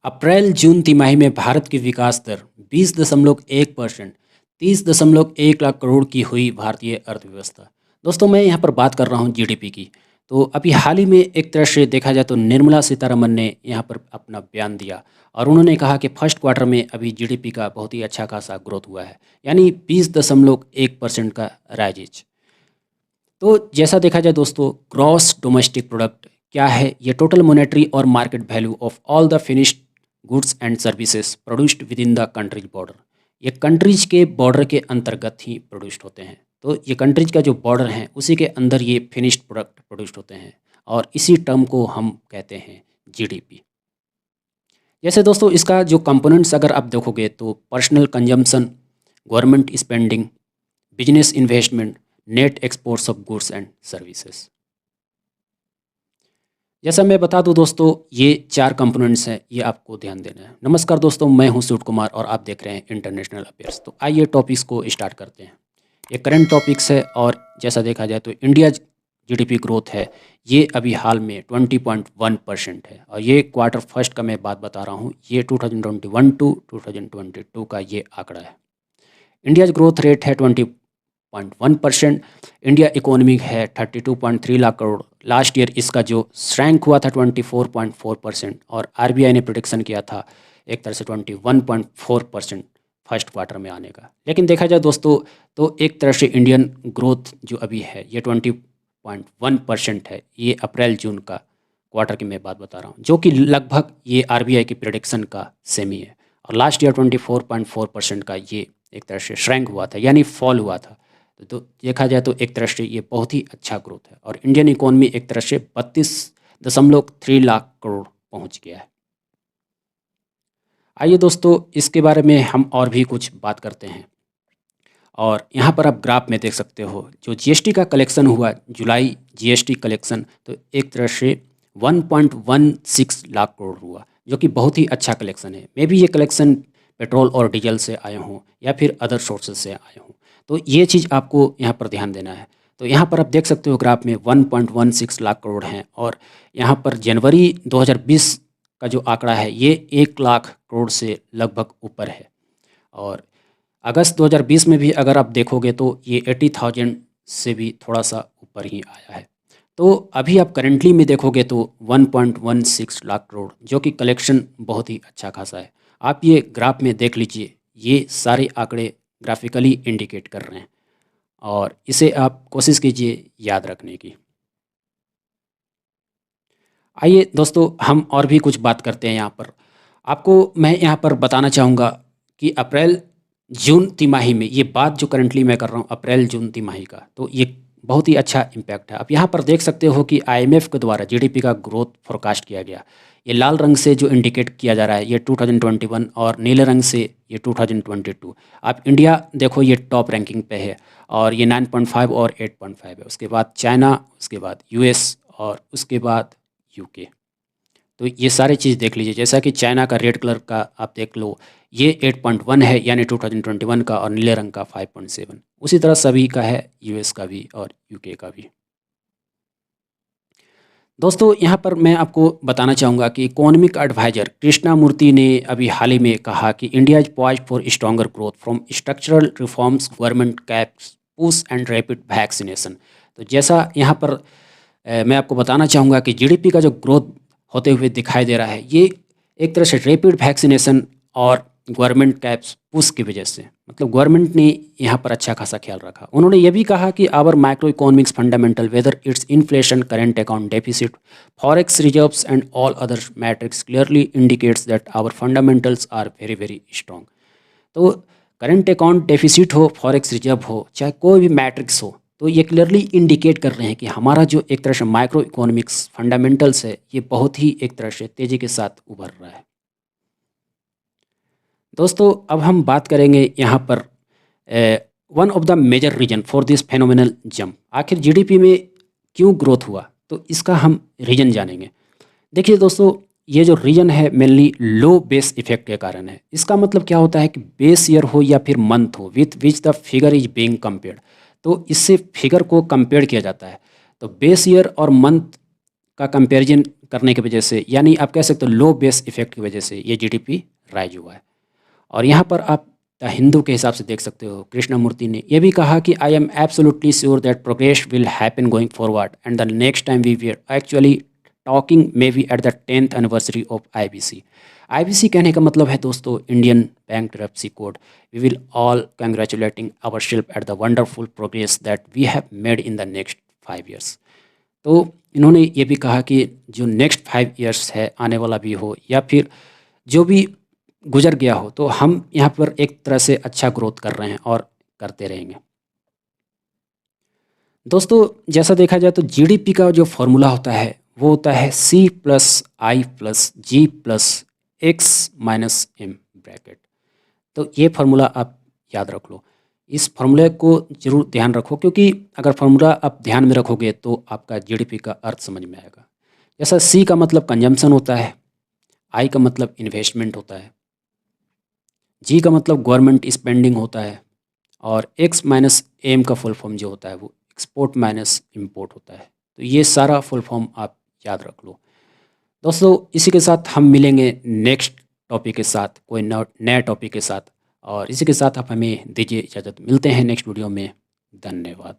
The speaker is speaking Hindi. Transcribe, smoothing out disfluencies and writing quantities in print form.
अप्रैल जून तिमाही में भारत की विकास दर 20.1%, 30.1 लाख करोड़ की हुई भारतीय अर्थव्यवस्था। दोस्तों, मैं यहाँ पर बात कर रहा हूँ जीडीपी की। तो अभी हाल ही में एक तरह से देखा जाए तो निर्मला सीतारमन ने यहाँ पर अपना बयान दिया और उन्होंने कहा कि फर्स्ट क्वार्टर में अभी जीडीपी का बहुत ही अच्छा खासा ग्रोथ हुआ है, यानी 20.1% का राइज। तो जैसा देखा जाए दोस्तों, ग्रॉस डोमेस्टिक प्रोडक्ट क्या है? ये टोटल मॉनेटरी और market value of all the finished goods and services produced with in the countries border. ये कंट्रीज के बॉर्डर के अंतर्गत ही प्रोड्यूस्ड होते हैं। तो ये कंट्रीज का जो बॉर्डर है उसी के अंदर ये फिनिश्ड प्रोडक्ट प्रोड्यूस्ड होते हैं और इसी टर्म को हम कहते हैं जीडीपी। जैसे दोस्तों, इसका जो कंपोनेंट्स अगर आप देखोगे तो personal consumption, government spending, business investment, net exports of goods and services. जैसा मैं बता दूं दोस्तों, ये 4 कंपोनेंट्स हैं, ये आपको ध्यान देना है। नमस्कार दोस्तों, मैं हूं सूट कुमार और आप देख रहे हैं इंटरनेशनल अफेयर्स। तो आइए टॉपिक्स को स्टार्ट करते हैं। ये करंट टॉपिक्स है और जैसा देखा जाए तो इंडिया जीडीपी ग्रोथ है, ये अभी हाल में 20.1% है और ये क्वार्टर फर्स्ट का मैं बात बता रहा हूँ। ये 2021 टू 2022 का ये आंकड़ा है। इंडिया ग्रोथ रेट है 20.1%। इंडिया इकोनॉमी है 32.3 लाख करोड़। लास्ट ईयर इसका जो श्रैंक हुआ था 24.4% और आरबीआई ने प्रिडिक्शन किया था एक तरह से 21.4% फर्स्ट क्वार्टर में आने का। लेकिन देखा जाए दोस्तों, तो एक तरह से इंडियन ग्रोथ जो अभी है ये 20.1% है। ये अप्रैल जून का क्वार्टर की मैं बात बता रहा हूँ, जो कि लगभग ये आरबीआई की प्रिडिक्शन का सेम ही है। और लास्ट ईयर 24.4% का ये एक तरह से श्रैंक हुआ था, यानी फॉल हुआ था। तो देखा जाए तो एक तरह से ये बहुत ही अच्छा ग्रोथ है और इंडियन इकोनॉमी एक तरह से 32.3 लाख करोड़ पहुंच गया है। आइए दोस्तों, इसके बारे में हम और भी कुछ बात करते हैं। और यहाँ पर आप ग्राफ में देख सकते हो, जो जीएसटी का कलेक्शन हुआ, जुलाई जीएसटी कलेक्शन, तो एक तरह से 1.16 लाख करोड़ हुआ, जो कि बहुत ही अच्छा कलेक्शन है। मे बी ये कलेक्शन पेट्रोल और डीजल से आए हों या फिर अदर सोर्सेज से आए हों, तो ये चीज़ आपको यहाँ पर ध्यान देना है। तो यहाँ पर आप देख सकते हो ग्राफ में 1.16 लाख करोड़ हैं और यहाँ पर जनवरी 2020 का जो आंकड़ा है ये 1 लाख करोड़ से लगभग ऊपर है। और अगस्त 2020 में भी अगर आप देखोगे तो ये 80,000 से भी थोड़ा सा ऊपर ही आया है। तो अभी आप करेंटली में देखोगे तो 1.16 लाख करोड़, जो कि कलेक्शन बहुत ही अच्छा खासा है। आप ये ग्राफ में देख लीजिए, ये सारे आंकड़े ग्राफिकली इंडिकेट कर रहे हैं और इसे आप कोशिश कीजिए याद रखने की। आइए दोस्तों, हम और भी कुछ बात करते हैं। यहाँ पर आपको मैं यहाँ पर बताना चाहूँगा कि अप्रैल जून तिमाही में, ये बात जो करंटली मैं कर रहा हूँ अप्रैल जून तिमाही का, तो ये बहुत ही अच्छा इम्पैक्ट है। आप यहाँ पर देख सकते हो कि आईएमएफ के द्वारा जीडीपी का ग्रोथ फोरकास्ट किया गया। ये लाल रंग से जो इंडिकेट किया जा रहा है ये 2021 और नीले रंग से ये 2022। आप इंडिया देखो, ये टॉप रैंकिंग पे है और ये 9.5 और 8.5 है। उसके बाद चाइना, उसके बाद यूएस और उसके बाद यूके। तो ये सारी चीज़ देख लीजिए। जैसा कि चाइना का रेड कलर का आप देख लो, ये 8.1 है यानी 2021 का, और नीले रंग का 5.7। उसी तरह सभी का है, यूएस का भी और यूके का भी। दोस्तों, यहाँ पर मैं आपको बताना चाहूँगा कि इकोनॉमिक एडवाइजर कृष्णा मूर्ति ने अभी हाल ही में कहा कि India is poised for stronger growth from structural reforms, government caps, push and rapid vaccination. तो जैसा यहाँ पर मैं आपको बताना चाहूँगा कि जीडीपी का जो ग्रोथ होते हुए दिखाई दे रहा है, ये एक तरह से रैपिड वैक्सीनेशन और गवर्नमेंट कैप्स पुश की वजह से, मतलब गवर्नमेंट ने यहाँ पर अच्छा खासा ख्याल रखा। उन्होंने ये भी कहा कि our micro economics fundamental, whether it's inflation, current account deficit, forex reserves and all other metrics clearly indicates that our fundamentals are very very strong. तो करेंट अकाउंट डेफिसिट हो, फॉरेक्स रिजर्व हो, चाहे कोई भी मैट्रिक्स हो, तो ये क्लियरली इंडिकेट कर रहे हैं कि हमारा जो एक तरह से माइक्रो इकोनॉमिक्स फंडामेंटल्स है ये बहुत ही एक तरह से तेज़ी के साथ उभर रहा है। दोस्तों, अब हम बात करेंगे यहाँ पर one of the major reason for this phenomenal jump. आखिर जीडीपी में क्यों ग्रोथ हुआ, तो इसका हम रीजन जानेंगे। देखिए दोस्तों, ये जो रीजन है मेनली लो बेस इफेक्ट के कारण है। इसका मतलब क्या होता है कि बेस ईयर हो या फिर मंथ हो with which the figure is being compared, तो इससे फिगर को कंपेयर किया जाता है। तो बेस ईयर और मंथ का कंपैरिजन करने की वजह से, यानी आप कह सकते हो लो बेस इफेक्ट की वजह से ये जीडीपी राइज हुआ है। और यहाँ पर आप द हिंदू के हिसाब से देख सकते हो, कृष्णमूर्ति ने यह भी कहा कि I am absolutely sure that progress will happen going forward and the next time we were actually talking maybe at the 10th anniversary of IBC. IBC कहने का मतलब है दोस्तों Indian bankruptcy code. We will all congratulating our self at the wonderful progress that we have made in the next 5 years। तो इन्होंने ये भी कहा कि जो नेक्स्ट 5 years है, आने वाला भी हो या फिर जो भी गुजर गया हो, तो हम यहाँ पर एक तरह से अच्छा ग्रोथ कर रहे हैं और करते रहेंगे। दोस्तों जैसा देखा जाए तो जीडीपी का जो फॉर्मूला होता है वो होता है C+I+G+X-M ब्रैकेट। तो ये फार्मूला आप याद रख लो। इस फार्मूले को जरूर ध्यान रखो, क्योंकि अगर फार्मूला आप ध्यान में रखोगे तो आपका जीडीपी का अर्थ समझ में आएगा। जैसा C का मतलब कंजम्पशन होता है, I का मतलब इन्वेस्टमेंट होता है, G का मतलब गवर्नमेंट स्पेंडिंग होता है, और X-M का फुल फॉर्म जो होता है वो एक्सपोर्ट माइनस इम्पोर्ट होता है। तो ये सारा फुल फॉर्म आप याद रख लो। दोस्तों इसी के साथ हम मिलेंगे नेक्स्ट टॉपिक के साथ, कोई नया टॉपिक के साथ, और इसी के साथ आप हमें दीजिए इजाज़त। मिलते हैं नेक्स्ट वीडियो में। धन्यवाद।